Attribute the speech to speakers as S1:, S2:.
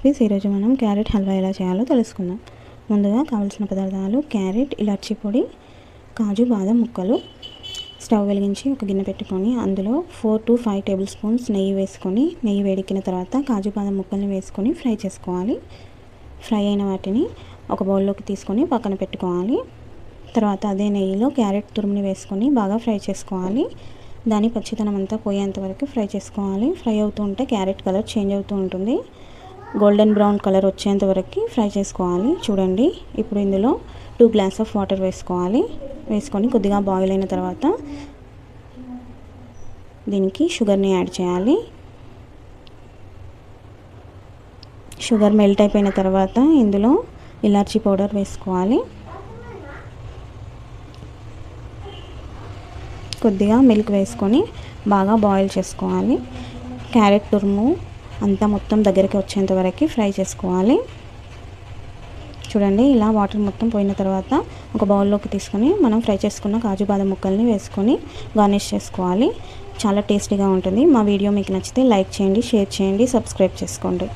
S1: Recipes. ఈరోజు మనం carrot halwa ఎలా చేయాలో తెలుసుకుందాం. ముందుగా కావాల్సిన పదార్థాలు: క్యారెట్, ఇలాచీ పొడి, కాజు బాదం ముక్కలు. స్టవ్ వెలిగించి ఒక గిన్నె పెట్టుకొని అందులో 4 to 5 టేబుల్ స్పూన్స్ నెయ్యి వేసుకొని, నెయ్యి వేడెక్కిన తర్వాత కాజు బాదం ముక్కల్ని వేసుకొని ఫ్రై చేసుకోవాలి. ఫ్రై అయిన వాటిని ఒక బౌల్లోకి తీసుకొని పక్కన పెట్టుకోవాలి. తర్వాత అదే నెయ్యిలో క్యారెట్ తురుముని వేసుకొని బాగా ఫ్రై చేసుకోవాలి. దాని పచ్చితనం అంతా పోయేంత వరకు ఫ్రై చేసుకోవాలి. ఫ్రై అవుతూ ఉంటే క్యారెట్ కలర్ చేంజ్ అవుతూ ఉంటుంది. గోల్డెన్ బ్రౌన్ కలర్ వచ్చేంత వరకు ఫ్రై చేసుకోవాలి. చూడండి, ఇప్పుడు ఇందులో 2 గ్లాస్ ఆఫ్ వాటర్ వేసుకోవాలి. వేసుకొని కొద్దిగా బాయిల్ అయిన తర్వాత దీనికి షుగర్ని యాడ్ చేయాలి. షుగర్ మెల్ట్ అయిపోయిన తర్వాత ఇందులో ఇలాచీ పౌడర్ వేసుకోవాలి. కొద్దిగా మిల్క్ వేసుకొని బాగా బాయిల్ చేసుకోవాలి. క్యారెట్ తురుము అంతా మొత్తం దగ్గరికి వచ్చేంత వరకు ఫ్రై చేసుకోవాలి. చూడండి, ఇలా వాటర్ మొత్తం పోయిన తర్వాత ఒక బౌల్లోకి తీసుకొని మనం ఫ్రై చేసుకున్న కాజు బాదం ముక్కల్ని వేసుకొని గార్నిష్ చేసుకోవాలి. చాలా టేస్టీగా ఉంటుంది. మా వీడియో మీకు నచ్చితే లైక్ చేయండి, షేర్ చేయండి, సబ్స్క్రైబ్ చేసుకోండి.